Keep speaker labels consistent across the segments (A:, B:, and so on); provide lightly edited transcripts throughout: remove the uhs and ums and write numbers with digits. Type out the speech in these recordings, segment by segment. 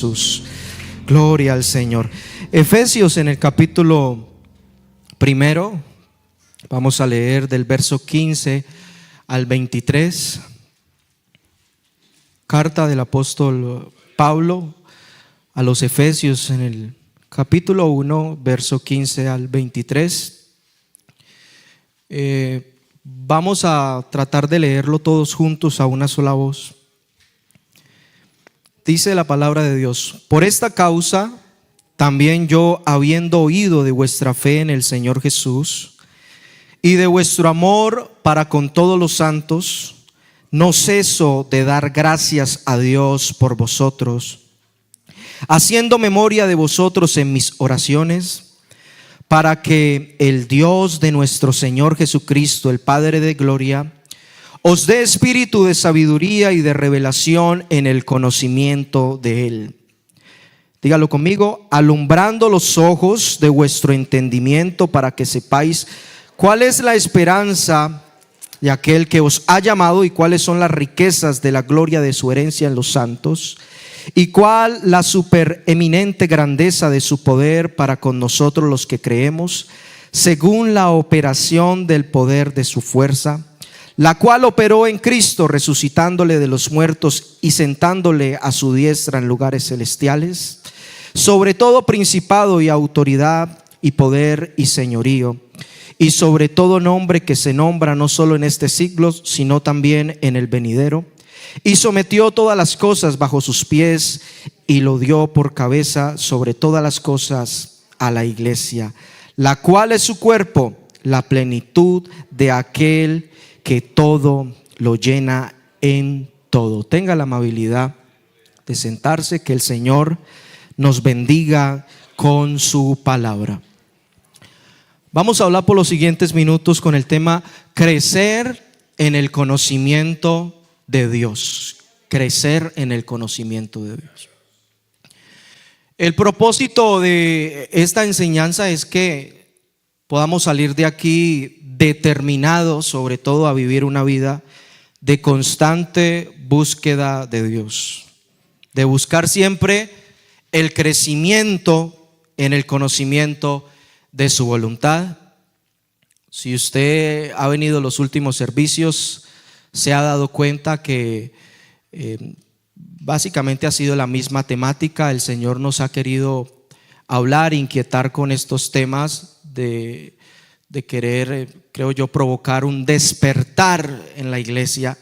A: Jesús. Gloria al Señor. Efesios en el capítulo 1, vamos a leer del verso 15 al 23. Carta del apóstol Pablo a los Efesios en el capítulo 1, verso 15 al 23. Vamos a tratar de leerlo todos juntos a una sola voz. Dice la palabra de Dios: por esta causa también yo, habiendo oído de vuestra fe en el Señor Jesús y de vuestro amor para con todos los santos, no ceso de dar gracias a Dios por vosotros, haciendo memoria de vosotros en mis oraciones, para que el Dios de nuestro Señor Jesucristo, el Padre de gloria, os dé espíritu de sabiduría y de revelación en el conocimiento de Él. Dígalo conmigo: alumbrando los ojos de vuestro entendimiento, para que sepáis cuál es la esperanza de aquel que os ha llamado, y cuáles son las riquezas de la gloria de su herencia en los santos, y cuál la supereminente grandeza de su poder para con nosotros los que creemos, según la operación del poder de su fuerza, la cual operó en Cristo, resucitándole de los muertos y sentándole a su diestra en lugares celestiales, sobre todo principado y autoridad y poder y señorío, y sobre todo nombre que se nombra no solo en este siglo, sino también en el venidero, y sometió todas las cosas bajo sus pies, y lo dio por cabeza sobre todas las cosas a la iglesia, la cual es su cuerpo, la plenitud de aquel que todo lo llena en todo. Tenga la amabilidad de sentarse. Que el Señor nos bendiga con su palabra. Vamos a hablar por los siguientes minutos con el tema crecer en el conocimiento de Dios. Crecer en el conocimiento de Dios. El propósito de esta enseñanza es que podamos salir de aquí determinados, sobre todo, a vivir una vida de constante búsqueda de Dios, de buscar siempre el crecimiento en el conocimiento de su voluntad. Si usted ha venido a los últimos servicios, se ha dado cuenta que básicamente ha sido la misma temática. El Señor nos ha querido hablar, inquietar con estos temas de querer, creo yo, provocar un despertar en la iglesia.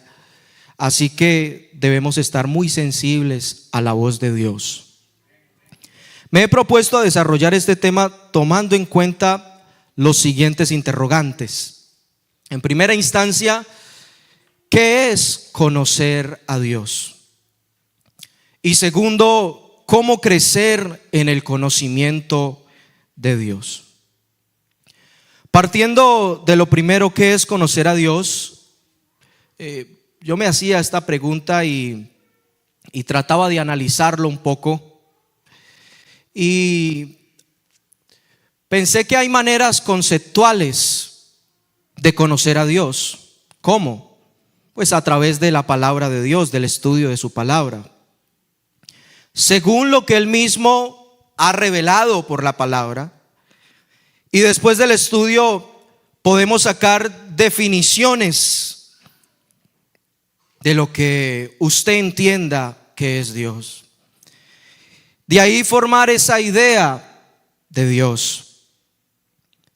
A: Así que debemos estar muy sensibles a la voz de Dios. Me he propuesto a desarrollar este tema tomando en cuenta los siguientes interrogantes. En primera instancia, ¿qué es conocer a Dios? Y segundo, ¿cómo crecer en el conocimiento de Dios? Partiendo de lo primero, ¿qué es conocer a Dios? Yo me hacía esta pregunta y trataba de analizarlo un poco. Y pensé que hay maneras conceptuales de conocer a Dios. ¿Cómo? Pues a través de la palabra de Dios, del estudio de su palabra. Según lo que Él mismo ha revelado por la palabra. Y después del estudio podemos sacar definiciones de lo que usted entienda que es Dios. De ahí formar esa idea de Dios.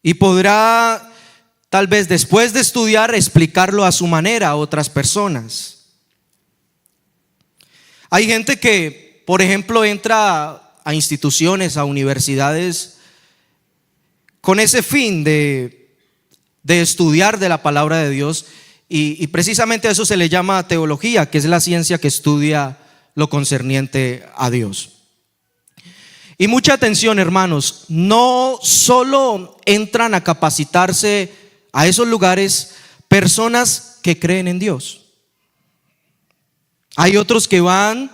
A: Y podrá, tal vez después de estudiar, explicarlo a su manera a otras personas. Hay gente que, por ejemplo, entra a instituciones, a universidades, con ese fin de estudiar de la palabra de Dios, y precisamente a eso se le llama teología, que es la ciencia que estudia lo concerniente a Dios. Y mucha atención, hermanos, no solo entran a capacitarse a esos lugares personas que creen en Dios. Hay otros que van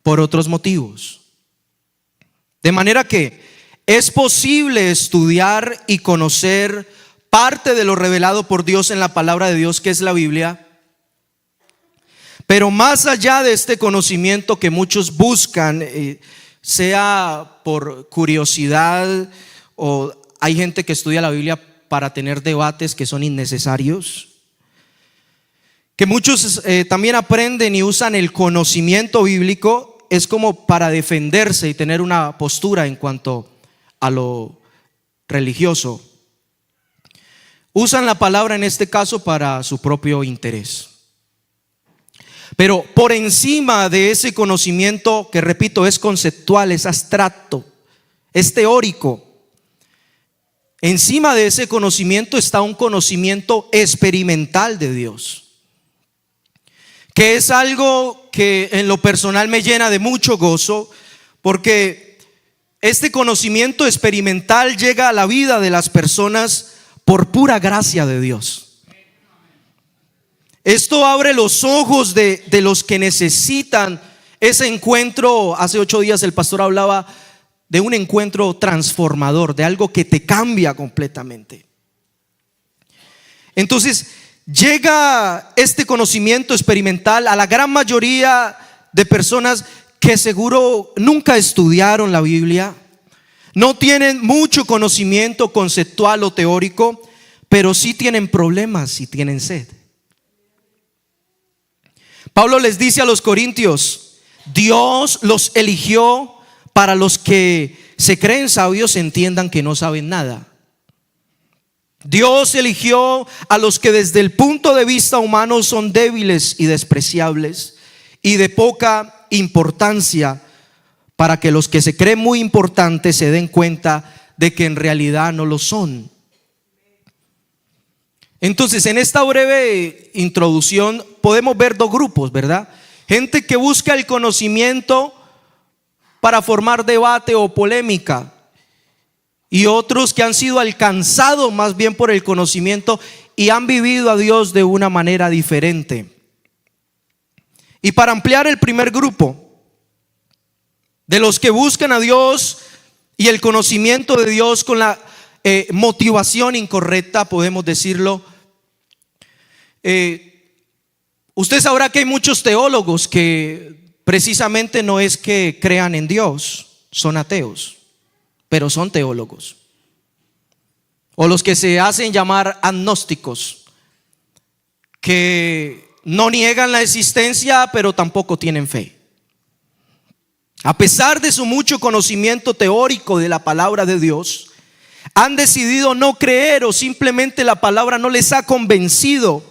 A: por otros motivos. De manera que es posible estudiar y conocer parte de lo revelado por Dios en la palabra de Dios, que es la Biblia, Pero más allá de este conocimiento que muchos buscan, sea por curiosidad o hay gente que estudia la Biblia para tener debates que son innecesarios. Que muchos también aprenden y usan el conocimiento bíblico es como para defenderse y tener una postura en cuanto a lo religioso. Usan la palabra en este caso para su propio interés. Pero por encima de ese conocimiento, que repito, es conceptual, es abstracto, es teórico, encima de ese conocimiento está un conocimiento experimental de Dios, que es algo que en lo personal me llena de mucho gozo, porque este conocimiento experimental llega a la vida de las personas por pura gracia de Dios. Esto abre los ojos de los que necesitan ese encuentro. Hace 8 días el pastor hablaba de un encuentro transformador, de algo que te cambia completamente. Entonces llega este conocimiento experimental a la gran mayoría de personas que seguro nunca estudiaron la Biblia, no tienen mucho conocimiento conceptual o teórico, pero sí tienen problemas y tienen sed. Pablo les dice a los corintios: Dios los eligió para los que se creen sabios entiendan que no saben nada. Dios eligió a los que desde el punto de vista humano son débiles y despreciables y de poca importancia, para que los que se creen muy importantes se den cuenta de que en realidad no lo son. Entonces, en esta breve introducción podemos ver 2 grupos, ¿verdad? Gente que busca el conocimiento para formar debate o polémica, y otros que han sido alcanzados más bien por el conocimiento y han vivido a Dios de una manera diferente. Y para ampliar el primer grupo, de los que buscan a Dios y el conocimiento de Dios con la motivación incorrecta, podemos decirlo. Usted sabrá que hay muchos teólogos que precisamente no es que crean en Dios, son ateos, pero son teólogos. O los que se hacen llamar agnósticos, que no niegan la existencia, pero tampoco tienen fe. A pesar de su mucho conocimiento teórico de la palabra de Dios, han decidido no creer, o simplemente la palabra no les ha convencido.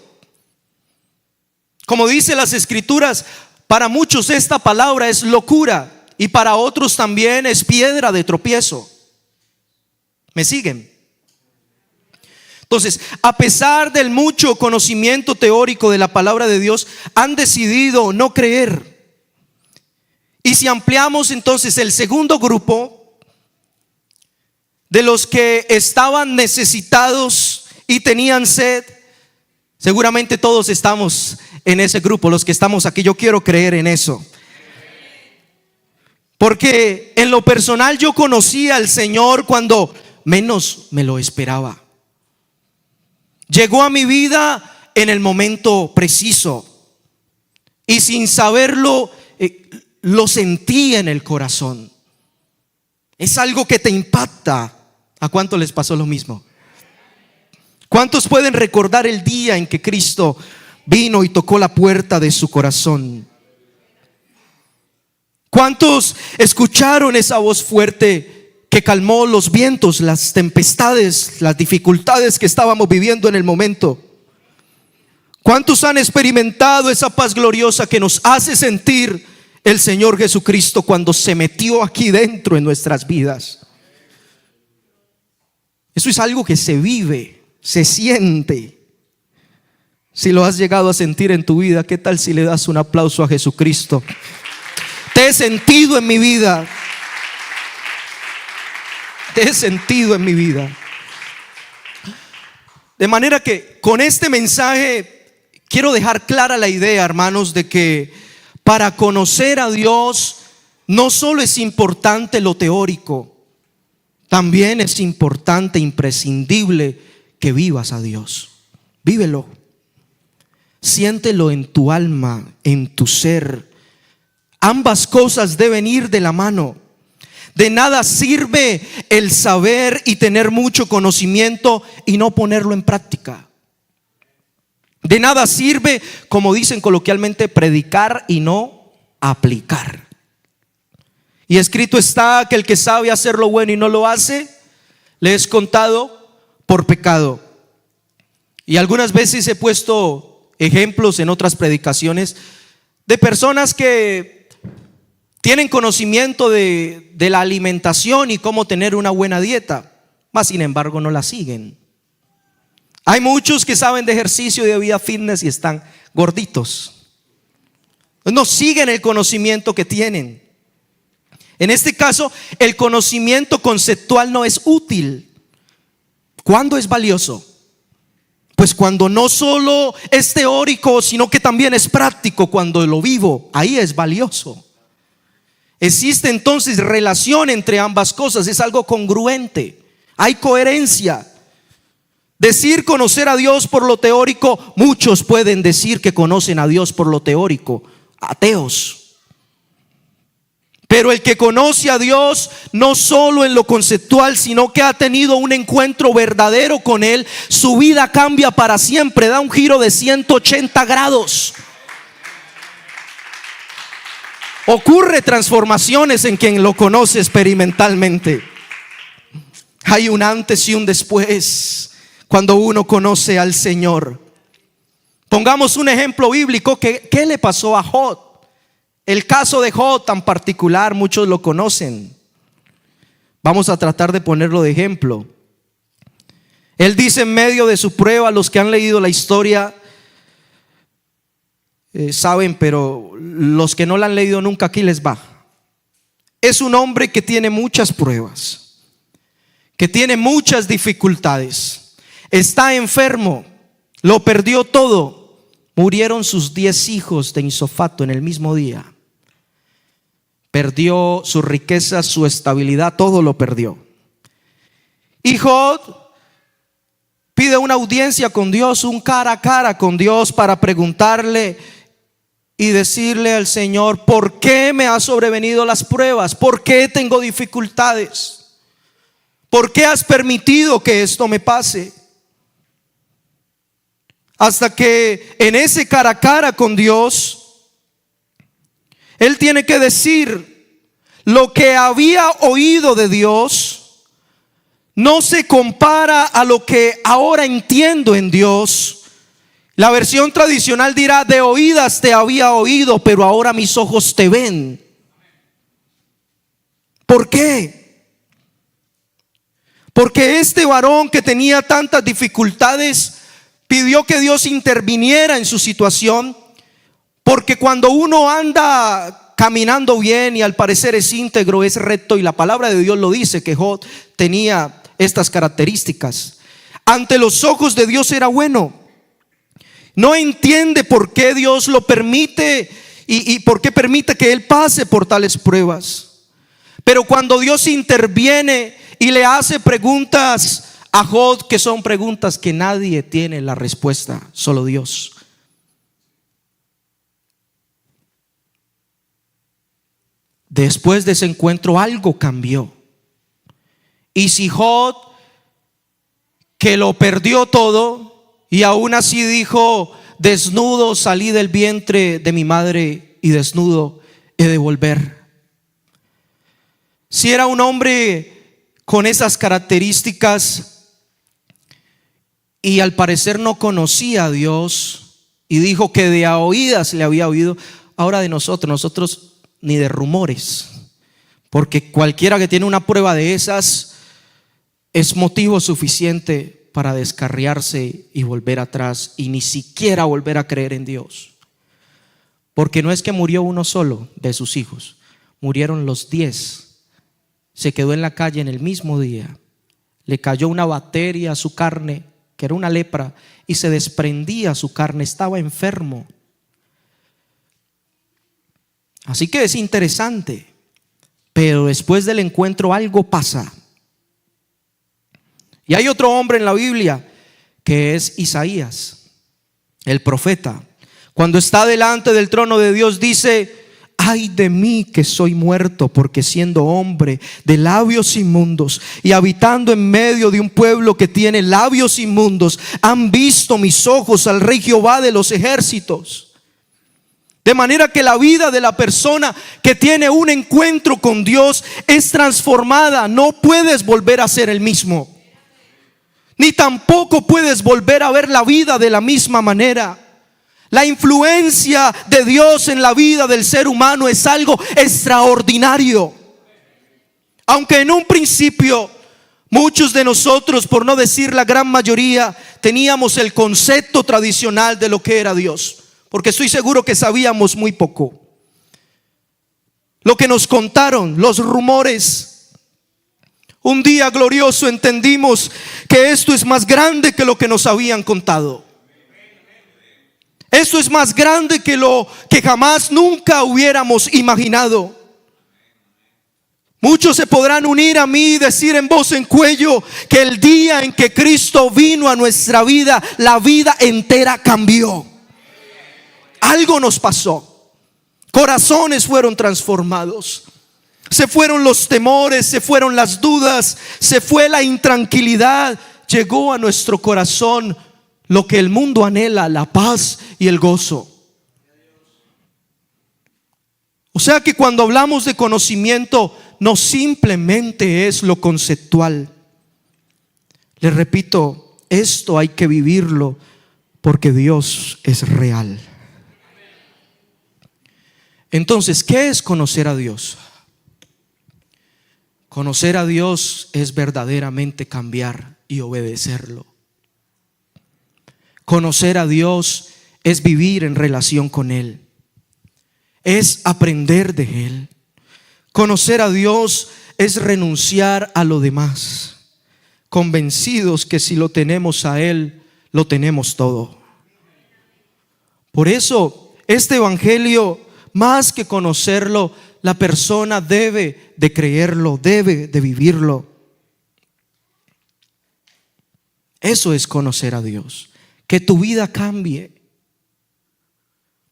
A: Como dice las escrituras, para muchos esta palabra es locura y para otros también es piedra de tropiezo. ¿Me siguen? Entonces, a pesar del mucho conocimiento teórico de la palabra de Dios, han decidido no creer. Y si ampliamos entonces el segundo grupo, de los que estaban necesitados y tenían sed, seguramente todos estamos en ese grupo, los que estamos aquí. Yo quiero creer en eso, porque en lo personal yo conocí al Señor cuando menos me lo esperaba. Llegó a mi vida en el momento preciso y sin saberlo lo sentí en el corazón. Es algo que te impacta. ¿A cuántos les pasó lo mismo? ¿Cuántos pueden recordar el día en que Cristo vino y tocó la puerta de su corazón? ¿Cuántos escucharon esa voz fuerte que calmó los vientos, las tempestades, las dificultades que estábamos viviendo en el momento? ¿Cuántos han experimentado esa paz gloriosa que nos hace sentir el Señor Jesucristo cuando se metió aquí dentro en nuestras vidas? Eso es algo que se vive, se siente. Si lo has llegado a sentir en tu vida, ¿qué tal si le das un aplauso a Jesucristo? Te he sentido en mi vida. Te he sentido en mi vida. De manera que con este mensaje quiero dejar clara la idea, hermanos, de que para conocer a Dios no solo es importante lo teórico, también es importante, imprescindible, que vivas a Dios. Vívelo. Siéntelo en tu alma, en tu ser. Ambas cosas deben ir de la mano. De nada sirve el saber y tener mucho conocimiento y no ponerlo en práctica. De nada sirve, como dicen coloquialmente, predicar y no aplicar. Y escrito está que el que sabe hacer lo bueno y no lo hace, le es contado por pecado. Y algunas veces he puesto ejemplos en otras predicaciones de personas que tienen conocimiento de la alimentación y cómo tener una buena dieta, mas sin embargo no la siguen. Hay muchos que saben de ejercicio y de vida fitness y están gorditos. No siguen el conocimiento que tienen. En este caso, el conocimiento conceptual no es útil. ¿Cuándo es valioso? Pues cuando no solo es teórico, sino que también es práctico, cuando lo vivo, ahí es valioso. Existe entonces relación entre ambas cosas, es algo congruente, hay coherencia. Decir conocer a Dios por lo teórico, muchos pueden decir que conocen a Dios por lo teórico, ateos. Pero el que conoce a Dios no solo en lo conceptual, sino que ha tenido un encuentro verdadero con Él, su vida cambia para siempre, da un giro de 180 grados. Ocurre transformaciones en quien lo conoce experimentalmente. Hay un antes y un después cuando uno conoce al Señor. Pongamos un ejemplo bíblico. ¿Qué le pasó a Job? El caso de Job tan particular, muchos lo conocen. Vamos a tratar de ponerlo de ejemplo. Él dice en medio de su prueba, los que han leído la historia saben, pero los que no la han leído nunca, aquí les va. Es un hombre que tiene muchas pruebas, que tiene muchas dificultades, está enfermo, lo perdió todo. Murieron sus 10 hijos de insofato en el mismo día. Perdió sus riquezas, su estabilidad, todo lo perdió. Y Job pide una audiencia con Dios, un cara a cara con Dios, para preguntarle y decirle al Señor: ¿por qué me han sobrevenido las pruebas? ¿Por qué tengo dificultades? ¿Por qué has permitido que esto me pase? Hasta que en ese cara a cara con Dios, él tiene que decir: lo que había oído de Dios no se compara a lo que ahora entiendo en Dios. La versión tradicional dirá: de oídas te había oído, pero ahora mis ojos te ven. ¿Por qué? Porque este varón que tenía tantas dificultades pidió que Dios interviniera en su situación. Porque cuando uno anda caminando bien y al parecer es íntegro, es recto, y la palabra de Dios lo dice, que Job tenía estas características, ante los ojos de Dios era bueno. No entiende por qué Dios lo permite y por qué permite que él pase por tales pruebas. Pero cuando Dios interviene y le hace preguntas a Job, que son preguntas que nadie tiene la respuesta, solo Dios. Después de ese encuentro algo cambió. Y si Job, que lo perdió todo, y aún así dijo: desnudo salí del vientre de mi madre y desnudo he de volver. Si era un hombre con esas características y al parecer no conocía a Dios y dijo que de a oídas le había oído, ahora de nosotros ni de rumores, porque cualquiera que tiene una prueba de esas es motivo suficiente para descarriarse y volver atrás y ni siquiera volver a creer en Dios. Porque no es que murió uno solo de sus hijos, murieron los 10. Se quedó en la calle en el mismo día. Le cayó una bacteria a su carne, que era una lepra, y se desprendía su carne, estaba enfermo. Así que es interesante, pero después del encuentro algo pasa. Y hay otro hombre en la Biblia que es Isaías, el profeta. Cuando está delante del trono de Dios dice: ay de mí que soy muerto, porque siendo hombre de labios inmundos y habitando en medio de un pueblo que tiene labios inmundos, han visto mis ojos al Rey Jehová de los ejércitos. De manera que la vida de la persona que tiene un encuentro con Dios es transformada. No puedes volver a ser el mismo, ni tampoco puedes volver a ver la vida de la misma manera. La influencia de Dios en la vida del ser humano es algo extraordinario. Aunque en un principio muchos de nosotros, por no decir la gran mayoría, teníamos el concepto tradicional de lo que era Dios, porque estoy seguro que sabíamos muy poco. Lo que nos contaron, los rumores. Un día glorioso entendimos que esto es más grande que lo que nos habían contado. Esto es más grande que lo que jamás nunca hubiéramos imaginado. Muchos se podrán unir a mí y decir en voz en cuello que el día en que Cristo vino a nuestra vida, la vida entera cambió. Algo nos pasó. Corazones fueron transformados. Se fueron los temores, se fueron las dudas, se fue la intranquilidad. Llegó a nuestro corazón lo que el mundo anhela, la paz y el gozo. O sea que cuando hablamos de conocimiento, no simplemente es lo conceptual. Les repito, esto hay que vivirlo porque Dios es real. Entonces, ¿qué es conocer a Dios? Conocer a Dios es verdaderamente cambiar y obedecerlo. Conocer a Dios es vivir en relación con Él, es aprender de Él. Conocer a Dios es renunciar a lo demás, convencidos que si lo tenemos a Él, lo tenemos todo. Por eso este evangelio, más que conocerlo, la persona debe de creerlo, debe de vivirlo. Eso es conocer a Dios. Que tu vida cambie.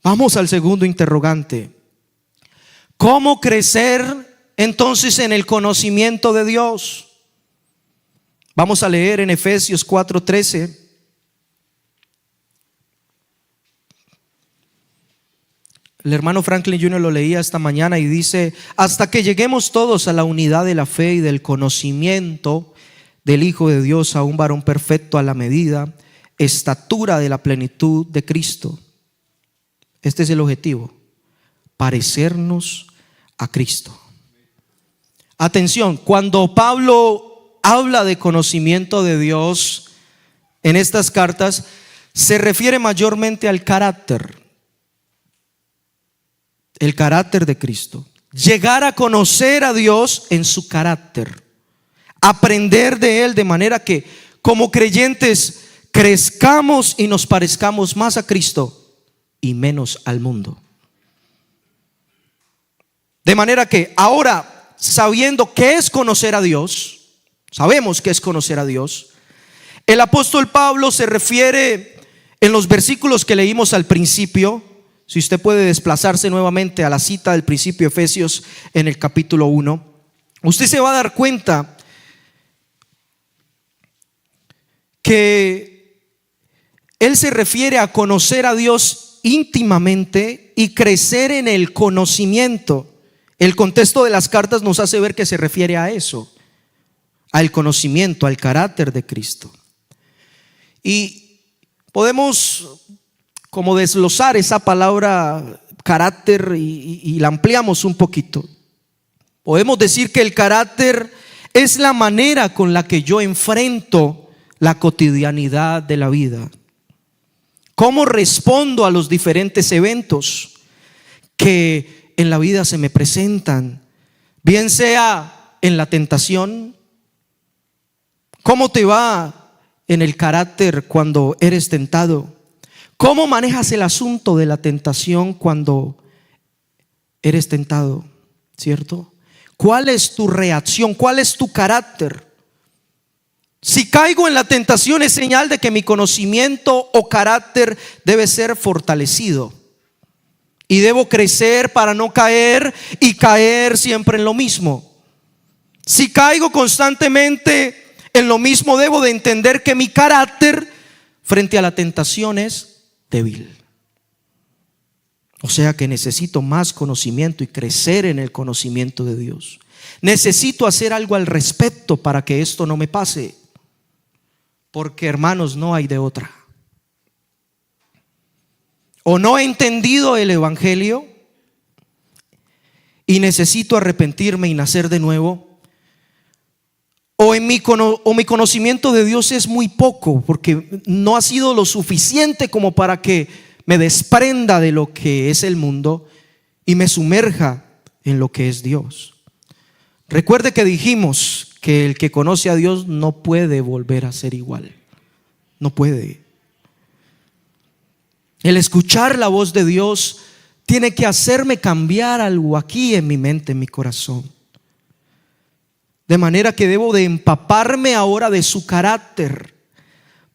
A: Vamos al segundo interrogante. ¿Cómo crecer entonces en el conocimiento de Dios? Vamos a leer en Efesios 4:13. El hermano Franklin Jr. lo leía esta mañana y dice: hasta que lleguemos todos a la unidad de la fe y del conocimiento del Hijo de Dios, a un varón perfecto, a la medida, estatura de la plenitud de Cristo. Este es el objetivo: parecernos a Cristo. Atención, cuando Pablo habla de conocimiento de Dios en estas cartas, se refiere mayormente al carácter, el carácter de Cristo. Llegar a conocer a Dios en su carácter, aprender de Él de manera que como creyentes crezcamos y nos parezcamos más a Cristo y menos al mundo. De manera que ahora, sabiendo qué es conocer a Dios, sabemos qué es conocer a Dios, el apóstol Pablo se refiere en los versículos que leímos al principio. Si usted puede desplazarse nuevamente a la cita del principio, Efesios en el capítulo 1, usted se va a dar cuenta que él se refiere a conocer a Dios íntimamente y crecer en el conocimiento. El contexto de las cartas nos hace ver que se refiere a eso, al conocimiento, al carácter de Cristo. Y podemos como desglosar esa palabra carácter y la ampliamos un poquito. Podemos decir que el carácter es la manera con la que yo enfrento la cotidianidad de la vida. ¿Cómo respondo a los diferentes eventos que en la vida se me presentan? Bien sea en la tentación. ¿Cómo te va en el carácter cuando eres tentado? ¿Cómo manejas el asunto de la tentación cuando eres tentado? ¿Cierto? ¿Cuál es tu reacción? ¿Cuál es tu carácter? Si caigo en la tentación, es señal de que mi conocimiento o carácter debe ser fortalecido. Y debo crecer para no caer y caer siempre en lo mismo. Si caigo constantemente en lo mismo, debo de entender que mi carácter frente a la tentación es débil. O sea que necesito más conocimiento y crecer en el conocimiento de Dios. Necesito hacer algo al respecto para que esto no me pase. Porque, hermanos, no hay de otra. O no he entendido el evangelio y necesito arrepentirme y nacer de nuevo, o mi conocimiento de Dios es muy poco, porque no ha sido lo suficiente como para que me desprenda de lo que es el mundo y me sumerja en lo que es Dios. Recuerde que dijimos que el que conoce a Dios no puede volver a ser igual. No puede. El escuchar la voz de Dios tiene que hacerme cambiar algo aquí en mi mente, en mi corazón. De manera que debo de empaparme ahora de su carácter.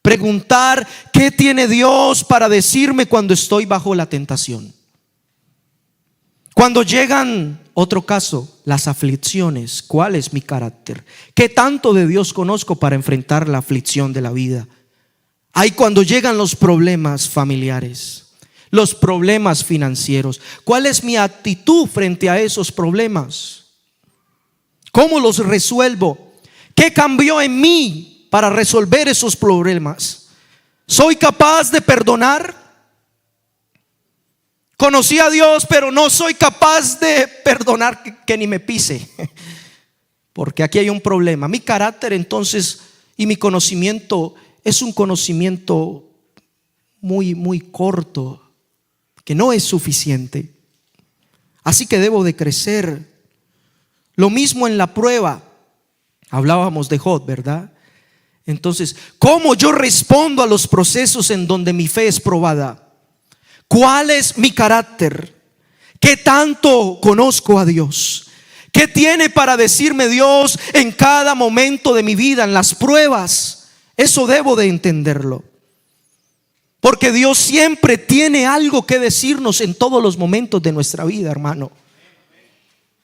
A: Preguntar qué tiene Dios para decirme cuando estoy bajo la tentación. Cuando llegan, otro caso, las aflicciones, ¿cuál es mi carácter? ¿Qué tanto de Dios conozco para enfrentar la aflicción de la vida? Ahí cuando llegan los problemas familiares, los problemas financieros, ¿cuál es mi actitud frente a esos problemas? ¿Cómo los resuelvo? ¿Qué cambió en mí para resolver esos problemas? ¿Soy capaz de perdonar? Conocí a Dios, pero no soy capaz de perdonar que ni me pise. Porque aquí hay un problema. Mi carácter entonces y mi conocimiento es un conocimiento muy corto, que no es suficiente. Así que debo de crecer. Lo mismo en la prueba. Hablábamos de Job, ¿verdad? Entonces, ¿cómo yo respondo a los procesos en donde mi fe es probada? ¿Cuál es mi carácter? ¿Qué tanto conozco a Dios? ¿Qué tiene para decirme Dios en cada momento de mi vida, en las pruebas? Eso debo de entenderlo. Porque Dios siempre tiene algo que decirnos en todos los momentos de nuestra vida, hermano.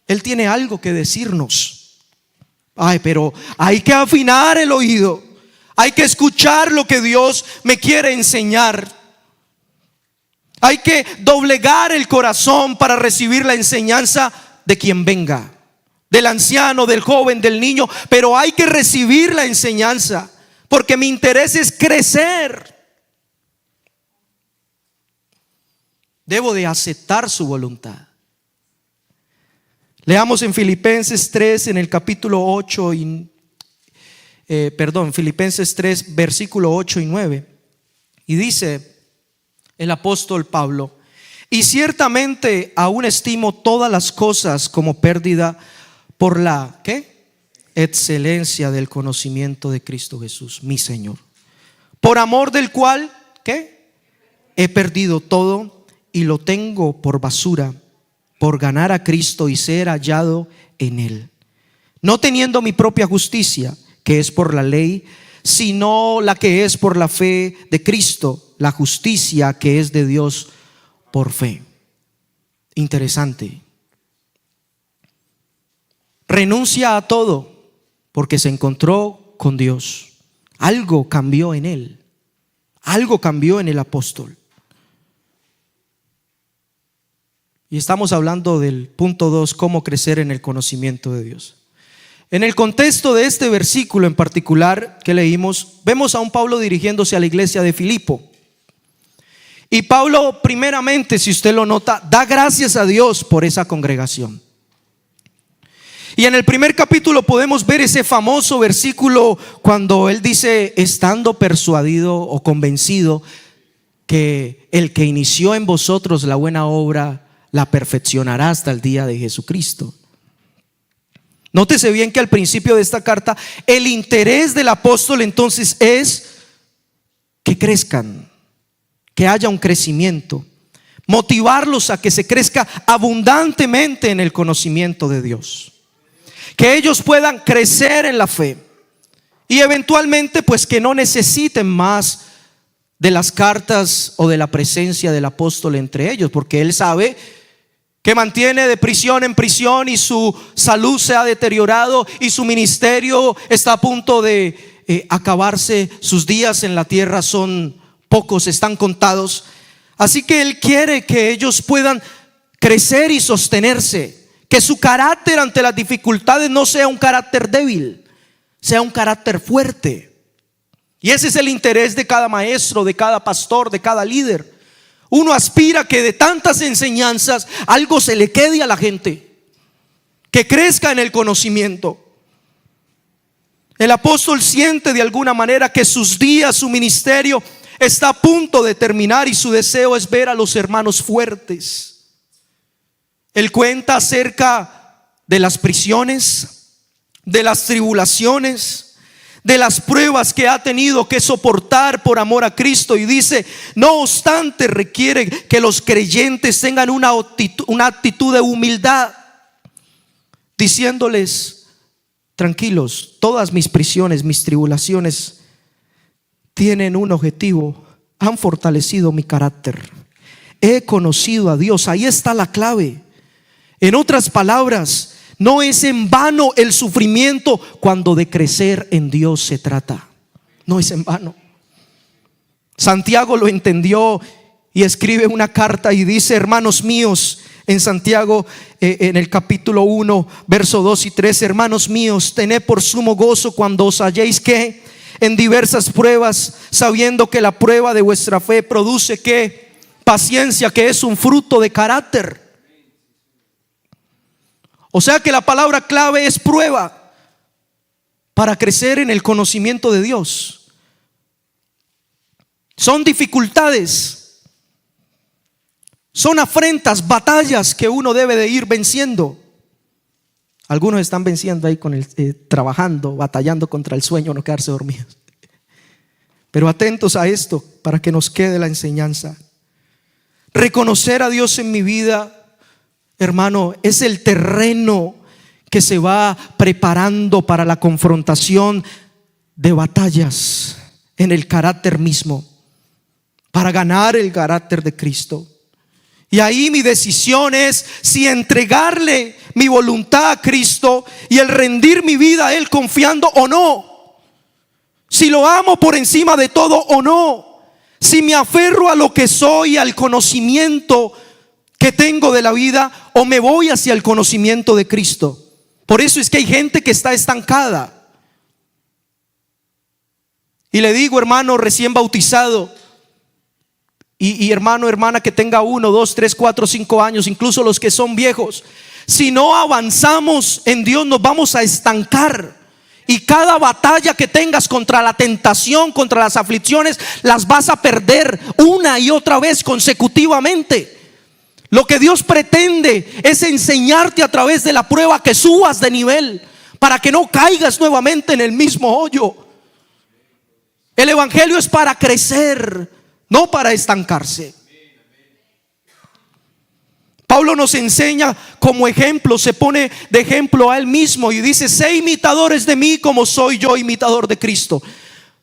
A: Él tiene algo que decirnos. Pero hay que afinar el oído. Hay que escuchar lo que Dios me quiere enseñar. Hay que doblegar el corazón para recibir la enseñanza de quien venga, del anciano, del joven, del niño. Pero hay que recibir la enseñanza, porque mi interés es crecer. Debo de aceptar su voluntad. Leamos en Filipenses 3, en el capítulo 8 Filipenses 3, versículo 8 y 9. Y dice el apóstol Pablo: y ciertamente aún estimo todas las cosas como pérdida por la excelencia del conocimiento de Cristo Jesús, mi Señor, por amor del cual he perdido todo y lo tengo por basura, por ganar a Cristo y ser hallado en Él, no teniendo mi propia justicia, que es por la ley, sino la que es por la fe de Cristo, la justicia que es de Dios por fe. Interesante. Renuncia a todo porque se encontró con Dios. Algo cambió en él. Algo cambió en el apóstol. Y estamos hablando del punto 2, cómo crecer en el conocimiento de Dios. En el contexto de este versículo en particular que leímos, vemos a un Pablo dirigiéndose a la iglesia de Filipo. Y Pablo, primeramente, si usted lo nota, da gracias a Dios por esa congregación. Y en el primer capítulo podemos ver ese famoso versículo cuando él dice: estando persuadido o convencido que el que inició en vosotros la buena obra la perfeccionará hasta el día de Jesucristo. Nótese bien que al principio de esta carta el interés del apóstol entonces es que crezcan, que haya un crecimiento, motivarlos a que se crezca abundantemente en el conocimiento de Dios, que ellos puedan crecer en la fe y eventualmente pues que no necesiten más de las cartas o de la presencia del apóstol entre ellos, porque él sabe que mantiene de prisión en prisión y su salud se ha deteriorado y su ministerio está a punto de acabarse. Sus días en la tierra son pocos, están contados. Así que él quiere que ellos puedan crecer y sostenerse, que su carácter ante las dificultades no sea un carácter débil, sea un carácter fuerte. Y ese es el interés de cada maestro, de cada pastor, de cada líder. Uno aspira que de tantas enseñanzas algo se le quede a la gente, que crezca en el conocimiento. El apóstol siente de alguna manera que sus días, su ministerio está a punto de terminar y su deseo es ver a los hermanos fuertes. Él cuenta acerca de las prisiones, de las tribulaciones, de las pruebas que ha tenido que soportar por amor a Cristo, y dice: no obstante, requiere que los creyentes tengan una actitud de humildad, diciéndoles: tranquilos, todas mis prisiones, mis tribulaciones tienen un objetivo, han fortalecido mi carácter, he conocido a Dios. Ahí está la clave. En otras palabras, no es en vano el sufrimiento cuando de crecer en Dios se trata. No es en vano. Santiago lo entendió y escribe una carta y dice: hermanos míos, en Santiago en el capítulo 1 verso 2 y 3: hermanos míos, tened por sumo gozo cuando os halléis que en diversas pruebas, sabiendo que la prueba de vuestra fe produce que paciencia, que es un fruto de carácter. O sea que la palabra clave es prueba para crecer en el conocimiento de Dios. Son dificultades, son afrentas, batallas que uno debe de ir venciendo. Algunos están venciendo ahí con trabajando, batallando contra el sueño, no quedarse dormidos. Pero atentos a esto para que nos quede la enseñanza. Reconocer a Dios en mi vida, hermano, es el terreno que se va preparando para la confrontación de batallas en el carácter mismo, para ganar el carácter de Cristo. Y ahí mi decisión es si entregarle mi voluntad a Cristo y el rendir mi vida a Él confiando o no. Si lo amo por encima de todo o no. Si me aferro a lo que soy, al conocimiento que tengo de la vida, o me voy hacia el conocimiento de Cristo. Por eso es que hay gente que está estancada. Y le digo, hermano recién bautizado, y hermano, hermana que tenga 1, 2, 3, 4, 5 años, incluso los que son viejos, si no avanzamos en Dios nos vamos a estancar. Y cada batalla que tengas contra la tentación, contra las aflicciones, las vas a perder una y otra vez consecutivamente. Lo que Dios pretende es enseñarte a través de la prueba que subas de nivel, para que no caigas nuevamente en el mismo hoyo. El evangelio es para crecer, no para estancarse. Pablo nos enseña como ejemplo, se pone de ejemplo a él mismo y dice: sé imitadores de mí como soy yo imitador de Cristo.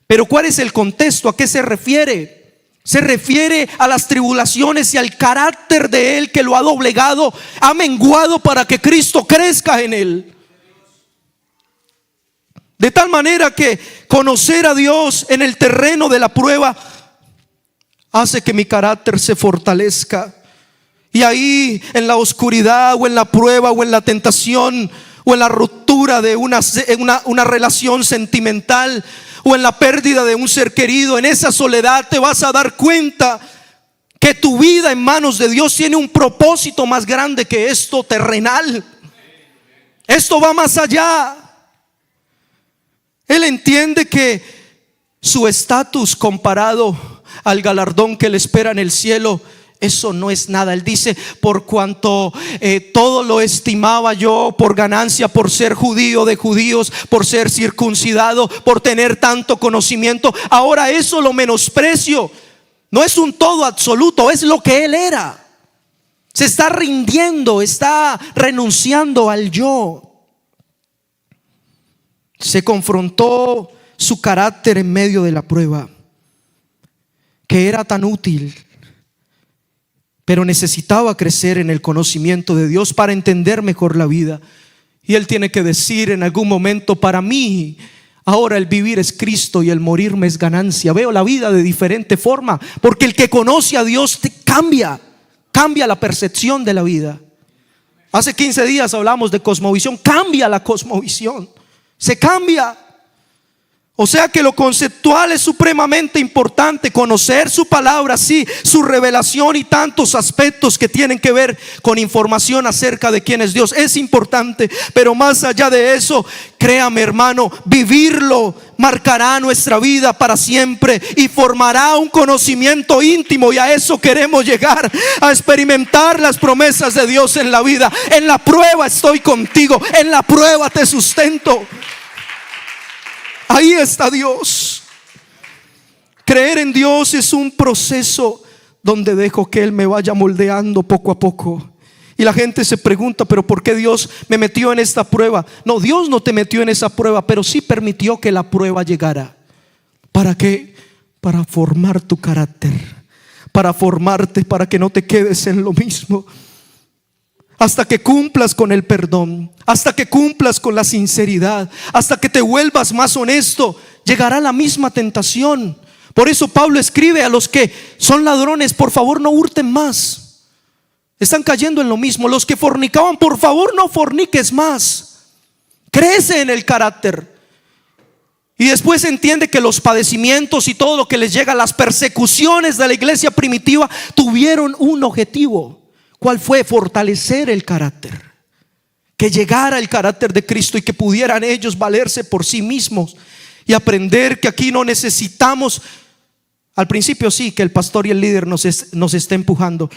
A: Pero ¿cuál es el contexto? ¿A qué se refiere? Se refiere a las tribulaciones y al carácter de él que lo ha doblegado, ha menguado para que Cristo crezca en él. De tal manera que conocer a Dios en el terreno de la prueba hace que mi carácter se fortalezca. Y ahí en la oscuridad o en la prueba o en la tentación o en la ruptura de una relación sentimental o en la pérdida de un ser querido, en esa soledad te vas a dar cuenta que tu vida en manos de Dios tiene un propósito más grande que esto terrenal. Esto va más allá. Él entiende que su estatus comparado al galardón que le espera en el cielo, eso no es nada. Él dice: por cuanto todo lo estimaba yo por ganancia, por ser judío de judíos, por ser circuncidado, por tener tanto conocimiento, ahora eso lo menosprecio. No es un todo absoluto, es lo que él era. Se está rindiendo, está renunciando al yo. Se confrontó su carácter en medio de la prueba. que era tan útil, pero necesitaba crecer en el conocimiento de Dios para entender mejor la vida. Y él tiene que decir en algún momento: para mí ahora el vivir es Cristo y el morirme es ganancia. Veo la vida de diferente forma, porque el que conoce a Dios te cambia la percepción de la vida. Hace 15 días hablamos de cosmovisión. Cambia la cosmovisión, se cambia. O sea que lo conceptual es supremamente importante. Conocer su palabra, sí, su revelación y tantos aspectos que tienen que ver con información acerca de quién es Dios es importante. Pero más allá de eso, créame, hermano, vivirlo marcará nuestra vida para siempre y formará un conocimiento íntimo. Y a eso queremos llegar, a experimentar las promesas de Dios en la vida. En la prueba estoy contigo, en la prueba te sustento. Ahí está Dios. Creer en Dios es un proceso donde dejo que Él me vaya moldeando poco a poco. Y la gente se pregunta: pero ¿por qué Dios me metió en esta prueba? No, Dios no te metió en esa prueba, pero sí permitió que la prueba llegara. ¿Para qué? Para formar tu carácter, para formarte, para que no te quedes en lo mismo. Hasta que cumplas con el perdón, hasta que cumplas con la sinceridad, hasta que te vuelvas más honesto, llegará la misma tentación. Por eso Pablo escribe a los que son ladrones: por favor no hurten más. Están cayendo en lo mismo. Los que fornicaban: por favor no forniques más. Crece en el carácter. Y después entiende que los padecimientos y todo lo que les llega, las persecuciones de la iglesia primitiva, tuvieron un objetivo. ¿Cuál fue? Fortalecer el carácter, que llegara el carácter de Cristo y que pudieran ellos valerse por sí mismos y aprender que aquí no necesitamos. Al principio sí, que el pastor y el líder nos está empujando,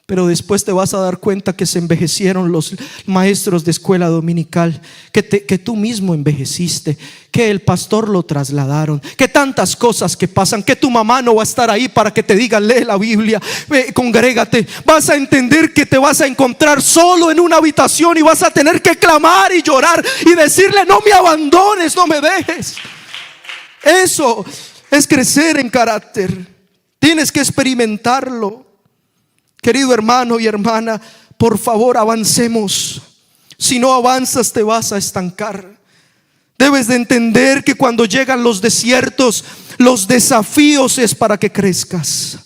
A: pero después te vas a dar cuenta que se envejecieron los maestros de escuela dominical, que tú mismo envejeciste, que el pastor lo trasladaron, que tantas cosas que pasan, que tu mamá no va a estar ahí para que te diga: lee la Biblia, congrégate. Vas a entender que te vas a encontrar solo en una habitación y vas a tener que clamar y llorar y decirle: no me abandones, no me dejes. Eso es crecer en carácter. Tienes que experimentarlo. Querido hermano y hermana, por favor avancemos. Si no avanzas te vas a estancar. Debes de entender que cuando llegan los desiertos, los desafíos es para que crezcas.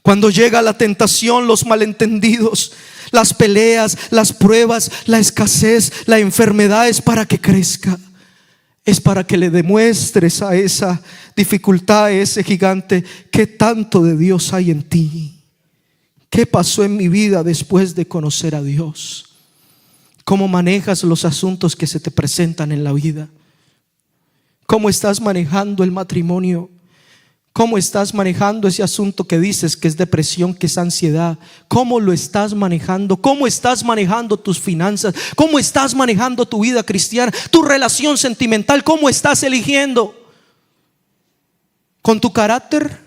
A: Cuando llega la tentación, los malentendidos, las peleas, las pruebas, la escasez, la enfermedad, es para que crezca. Es para que le demuestres a esa dificultad, a ese gigante, qué tanto de Dios hay en ti. ¿Qué pasó en mi vida después de conocer a Dios? ¿Cómo manejas los asuntos que se te presentan en la vida? ¿Cómo estás manejando el matrimonio? ¿Cómo estás manejando ese asunto que dices que es depresión, que es ansiedad? ¿Cómo lo estás manejando? ¿Cómo estás manejando tus finanzas? ¿Cómo estás manejando tu vida cristiana? Tu relación sentimental, ¿cómo estás eligiendo? ¿Con tu carácter?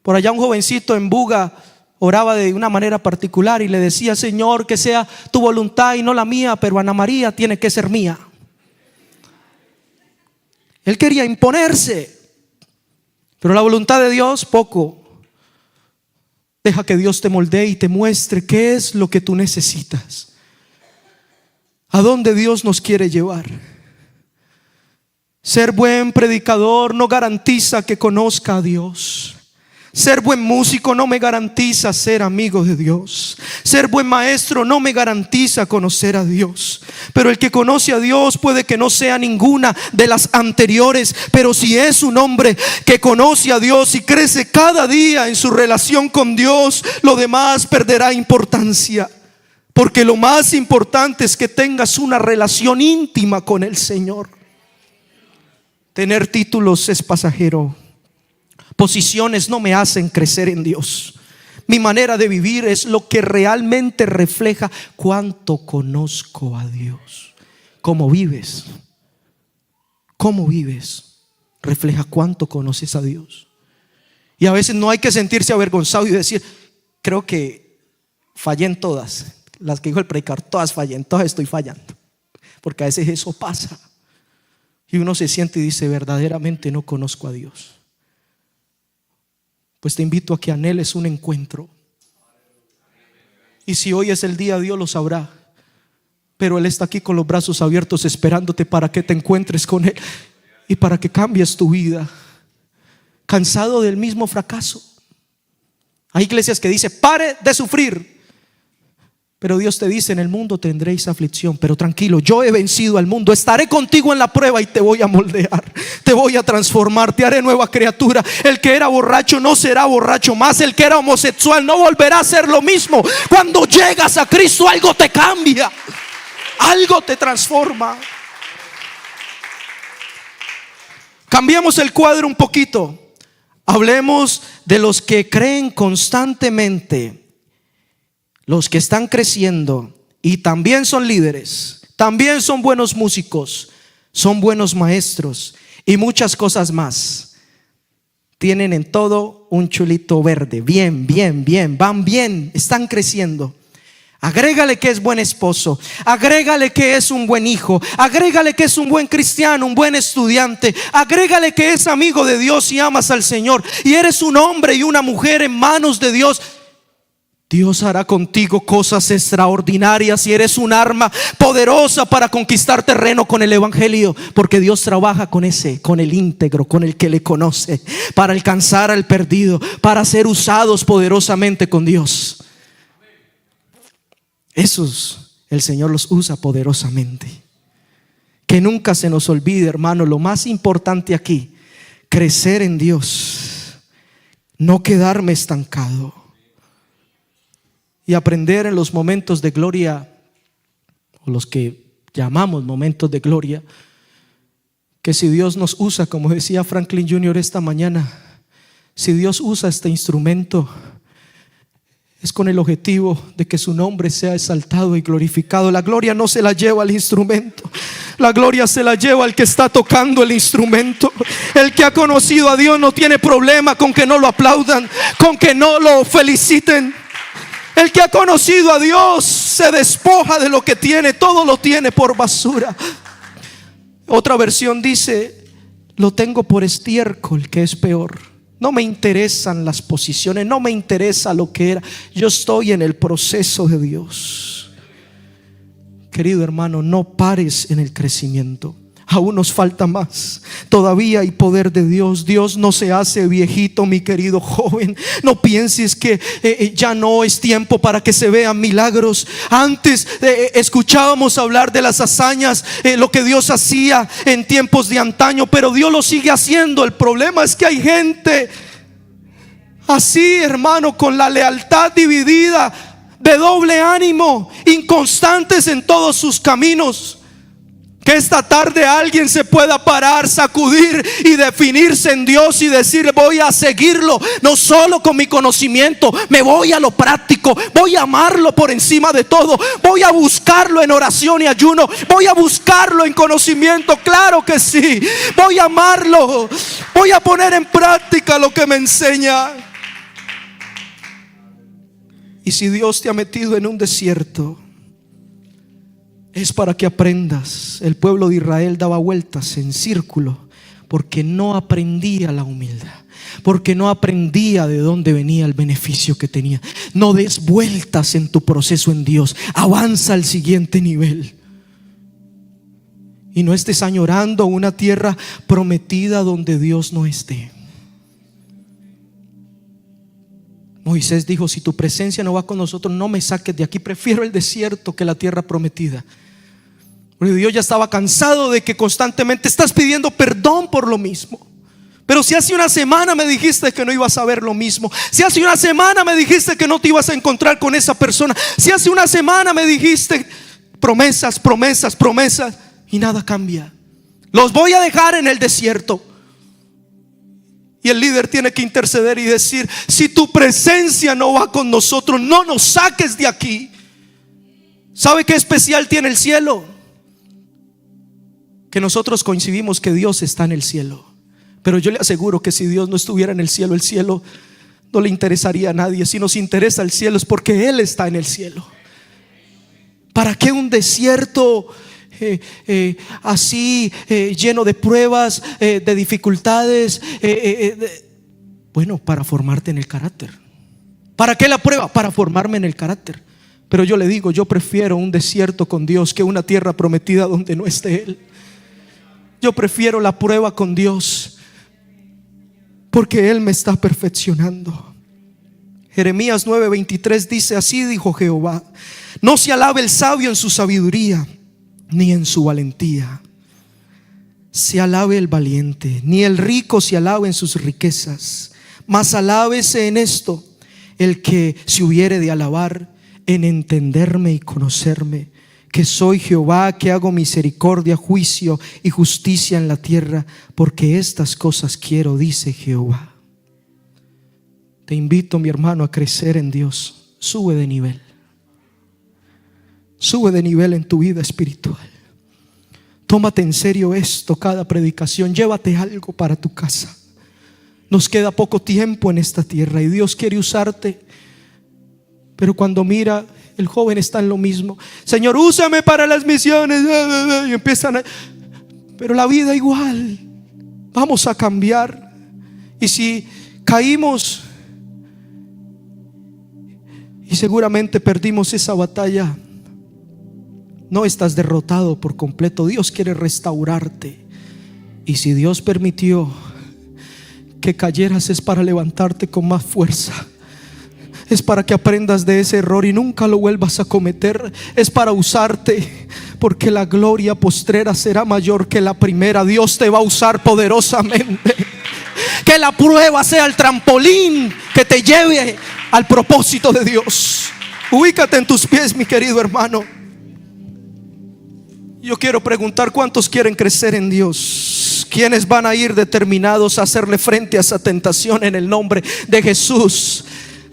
A: Por allá un jovencito en Buga oraba de una manera particular y le decía: Señor, que sea tu voluntad y no la mía, pero Ana María tiene que ser mía. Él quería imponerse, pero la voluntad de Dios, poco. Deja que Dios te moldee y te muestre qué es lo que tú necesitas, a dónde Dios nos quiere llevar. Ser buen predicador no garantiza que conozca a Dios. Ser buen músico no me garantiza ser amigo de Dios. Ser buen maestro no me garantiza conocer a Dios. Pero el que conoce a Dios puede que no sea ninguna de las anteriores, pero si es un hombre que conoce a Dios y crece cada día en su relación con Dios, lo demás perderá importancia. Porque lo más importante es que tengas una relación íntima con el Señor. Tener títulos es pasajero. Posiciones no me hacen crecer en Dios. Mi manera de vivir es lo que realmente refleja cuánto conozco a Dios. ¿Cómo vives? ¿Cómo vives? Refleja cuánto conoces a Dios. Y a veces no hay que sentirse avergonzado y decir: creo que fallé en todas. Las que dijo el predicador, todas fallé, en todas estoy fallando. Porque a veces eso pasa. Y uno se siente y dice: verdaderamente no conozco a Dios. pues te invito a que anheles un encuentro. Y si hoy es el día, Dios lo sabrá, pero Él está aquí con los brazos abiertos esperándote para que te encuentres con Él y para que cambies tu vida. Cansado del mismo fracaso. Hay iglesias que dicen: pare de sufrir. Pero Dios te dice: en el mundo tendréis aflicción, pero tranquilo, yo he vencido al mundo. Estaré contigo en la prueba y te voy a moldear, te voy a transformar, te haré nueva criatura. El que era borracho no será borracho más. El que era homosexual no volverá a ser lo mismo. Cuando llegas a Cristo, algo te cambia, algo te transforma. Cambiemos el cuadro un poquito. Hablemos de los que creen constantemente, los que están creciendo y también son líderes, también son buenos músicos, son buenos maestros y muchas cosas más. Tienen en todo un chulito verde. Bien, bien, bien, van bien, están creciendo. Agrégale que es buen esposo, agrégale que es un buen hijo, agrégale que es un buen cristiano, un buen estudiante, agrégale que es amigo de Dios y amas al Señor y eres un hombre y una mujer en manos de Dios. Dios hará contigo cosas extraordinarias y eres un arma poderosa para conquistar terreno con el evangelio, porque Dios trabaja con el íntegro, con el que le conoce, para alcanzar al perdido, para ser usados poderosamente con Dios. Esos el Señor los usa poderosamente. Que nunca se nos olvide, hermano, lo más importante aquí: crecer en Dios, no quedarme estancado y aprender en los momentos de gloria, o los que llamamos momentos de gloria, que si Dios nos usa, como decía Franklin Jr. esta mañana, si Dios usa este instrumento, es con el objetivo de que su nombre sea exaltado y glorificado. La gloria no se la lleva al instrumento, la gloria se la lleva al que está tocando el instrumento. El que ha conocido a Dios no tiene problema con que no lo aplaudan, con que no lo feliciten. El que ha conocido a Dios se despoja de lo que tiene, todo lo tiene por basura. Otra versión dice: lo tengo por estiércol, que es peor. No me interesan las posiciones, no me interesa lo que era. Yo estoy en el proceso de Dios. Querido hermano, no pares en el crecimiento. Aún nos falta más. Todavía hay poder de Dios. Dios no se hace viejito, mi querido joven. No pienses que ya no es tiempo para que se vean milagros. Antes escuchábamos hablar de las hazañas, lo que Dios hacía en tiempos de antaño, pero Dios lo sigue haciendo. El problema es que hay gente así, hermano, con la lealtad dividida, de doble ánimo, inconstantes en todos sus caminos. Que esta tarde alguien se pueda parar, sacudir y definirse en Dios y decir: voy a seguirlo, no solo con mi conocimiento, me voy a lo práctico, voy a amarlo por encima de todo, voy a buscarlo en oración y ayuno, voy a buscarlo en conocimiento, claro que sí, voy a amarlo, voy a poner en práctica lo que me enseña. Y si Dios te ha metido en un desierto, es para que aprendas. El pueblo de Israel daba vueltas en círculo porque no aprendía la humildad, porque no aprendía de dónde venía el beneficio que tenía. No des vueltas en tu proceso en Dios, avanza al siguiente nivel. Y no estés añorando una tierra prometida donde Dios no esté. Moisés dijo: si tu presencia no va con nosotros, no me saques de aquí, prefiero el desierto que la tierra prometida. Porque Dios ya estaba cansado de que constantemente estás pidiendo perdón por lo mismo. Pero si hace una semana me dijiste que no ibas a ver lo mismo, si hace una semana me dijiste que no te ibas a encontrar con esa persona, si hace una semana me dijiste promesas, promesas, promesas, y nada cambia. Los voy a dejar en el desierto. Y el líder tiene que interceder y decir: si tu presencia no va con nosotros, no nos saques de aquí. ¿Sabe qué especial tiene el cielo? Que nosotros coincidimos que Dios está en el cielo. Pero yo le aseguro que si Dios no estuviera en el cielo no le interesaría a nadie. Si nos interesa el cielo es porque Él está en el cielo. ¿Para qué un desierto así lleno de pruebas, de dificultades? Bueno, para formarte en el carácter. ¿Para qué la prueba? Para formarme en el carácter. Pero yo le digo, yo prefiero un desierto con Dios que una tierra prometida donde no esté Él. Yo prefiero la prueba con Dios, porque Él me está perfeccionando. Jeremías 9:23 dice: así dijo Jehová: no se alabe el sabio en su sabiduría, ni en su valentía se alabe el valiente, ni el rico se alabe en sus riquezas, mas alábese en esto el que se hubiere de alabar, en entenderme y conocerme, que soy Jehová, que hago misericordia, juicio y justicia en la tierra, porque estas cosas quiero, dice Jehová. Te invito, mi hermano, a crecer en Dios. Sube de nivel. Sube de nivel en tu vida espiritual. Tómate en serio esto, cada predicación. Llévate algo para tu casa. Nos queda poco tiempo en esta tierra y Dios quiere usarte. Pero cuando mira, el joven está en lo mismo: Señor, úsame para las misiones. Y empiezan a... Pero la vida igual. Vamos a cambiar. Y si caímos y seguramente perdimos esa batalla, no estás derrotado por completo. Dios quiere restaurarte. Y si Dios permitió que cayeras, es para levantarte con más fuerza. Es para que aprendas de ese error y nunca lo vuelvas a cometer. Es para usarte, porque la gloria postrera será mayor que la primera. Dios te va a usar poderosamente. Que la prueba sea el trampolín que te lleve al propósito de Dios. Ubícate en tus pies, mi querido hermano. Yo quiero preguntar: ¿cuántos quieren crecer en Dios? ¿Quiénes van a ir determinados a hacerle frente a esa tentación en el nombre de Jesús?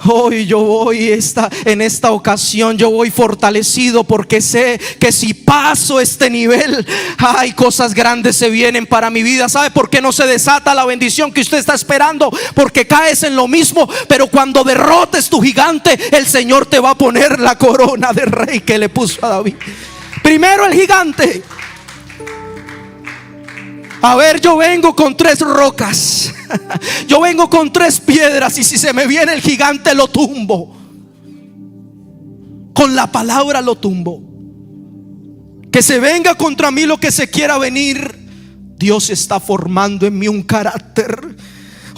A: Hoy yo voy en esta ocasión, yo voy fortalecido, porque sé que si paso este nivel, hay cosas grandes se vienen para mi vida. ¿Sabe por qué no se desata la bendición que usted está esperando? Porque caes en lo mismo. Pero cuando derrotes tu gigante, el Señor te va a poner la corona de rey que le puso a David. Primero el gigante. A ver, yo vengo con 3 rocas. Yo vengo con 3 piedras, y si se me viene el gigante lo tumbo. Con la palabra lo tumbo. Que se venga contra mí lo que se quiera venir. Dios está formando en mí un carácter.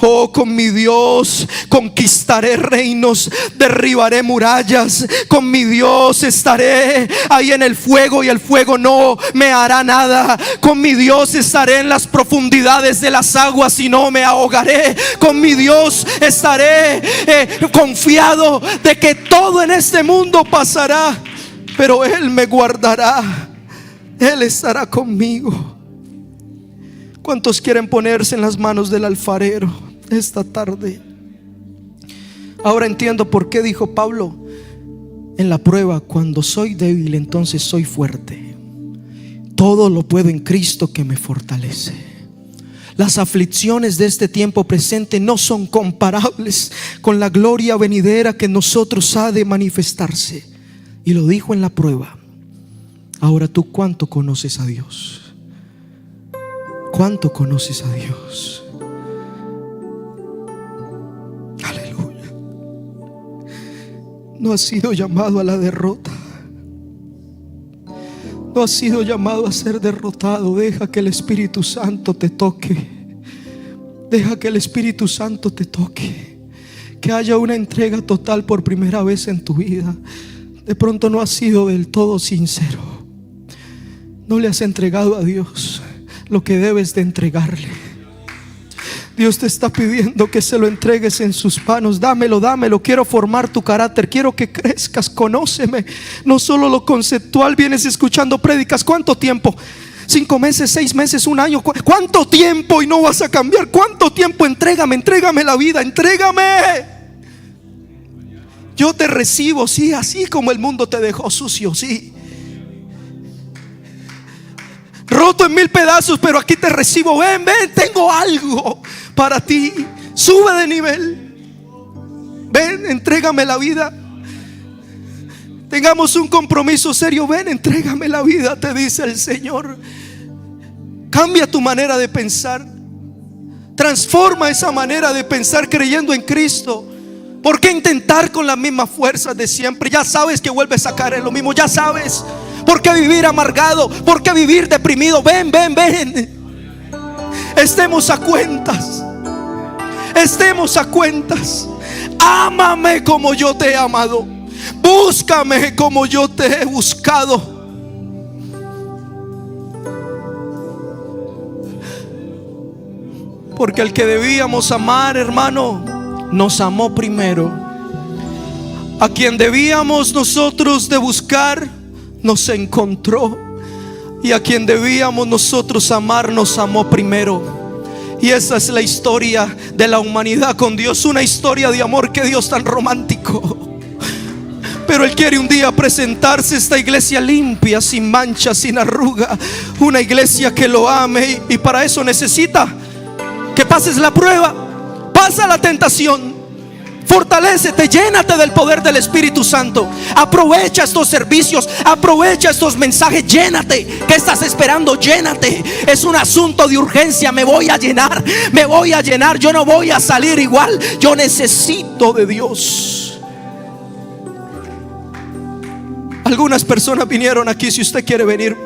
A: Oh, con mi Dios conquistaré reinos, derribaré murallas. Con mi Dios estaré ahí en el fuego y el fuego no me hará nada. Con mi Dios estaré en las profundidades de las aguas y no me ahogaré. Con mi Dios estaré confiado de que todo en este mundo pasará, pero Él me guardará. Él estará conmigo. ¿Cuántos quieren ponerse en las manos del alfarero esta tarde? Ahora entiendo por qué dijo Pablo en la prueba: cuando soy débil, entonces soy fuerte. Todo lo puedo en Cristo que me fortalece. Las aflicciones de este tiempo presente no son comparables con la gloria venidera que en nosotros ha de manifestarse. Y lo dijo en la prueba. Ahora tú, ¿cuánto conoces a Dios? ¿Cuánto conoces a Dios? Aleluya. No has sido llamado a la derrota. No has sido llamado a ser derrotado. Deja que el Espíritu Santo te toque. Deja que el Espíritu Santo te toque. Que haya una entrega total por primera vez en tu vida. De pronto no has sido del todo sincero. No le has entregado a Dios lo que debes de entregarle. Dios te está pidiendo que se lo entregues en sus manos. Dámelo, dámelo. Quiero formar tu carácter. Quiero que crezcas. Conóceme. No solo lo conceptual. Vienes escuchando prédicas. ¿Cuánto tiempo? 5 meses, 6 meses, 1 año. ¿Cuánto tiempo y no vas a cambiar? ¿Cuánto tiempo? Entrégame, entrégame la vida. Entrégame. Yo te recibo, sí, así como el mundo te dejó sucio, sí. Roto en 1000 pedazos, pero aquí te recibo. Ven, ven, tengo algo para ti. Sube de nivel. Ven, entrégame la vida. Tengamos un compromiso serio. Ven, entrégame la vida, te dice el Señor. Cambia tu manera de pensar. Transforma esa manera de pensar creyendo en Cristo. ¿Por qué intentar con las mismas fuerzas de siempre? Ya sabes que vuelves a caer en lo mismo. Ya sabes. ¿Por qué vivir amargado? ¿Por qué vivir deprimido? Ven. Estemos a cuentas. Estemos a cuentas. Ámame como yo te he amado. Búscame como yo te he buscado. Porque el que debíamos amar, hermano, nos amó primero. A quien debíamos nosotros de buscar, nos encontró. Y a quien debíamos nosotros amar, nos amó primero. Y esa es la historia de la humanidad con Dios. Una historia de amor. Que Dios tan romántico. Pero Él quiere un día presentarse esta iglesia limpia, sin mancha, sin arruga. Una iglesia que lo ame. Y para eso necesita que pases la prueba. Pasa la tentación. Fortalécete, llénate del poder del Espíritu Santo. Aprovecha estos servicios, aprovecha estos mensajes, llénate. ¿Qué estás esperando? Llénate. Es un asunto de urgencia. Me voy a llenar, me voy a llenar. Yo no voy a salir igual. Yo necesito de Dios. Algunas personas vinieron aquí. Si usted quiere venir,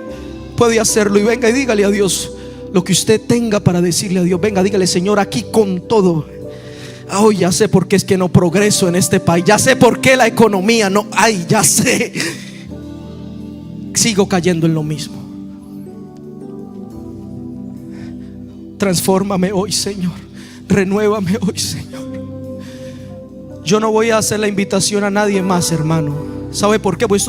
A: puede hacerlo. Y venga y dígale a Dios lo que usted tenga para decirle a Dios. Venga, dígale: Señor, aquí con todo. Oh, ya sé por qué es que no progreso en este país. Ya sé por qué la economía no. Ay, ya sé. Sigo cayendo en lo mismo. Transfórmame hoy, Señor. Renuévame hoy, Señor. Yo no voy a hacer la invitación a nadie más, hermano. ¿Sabe por qué? Pues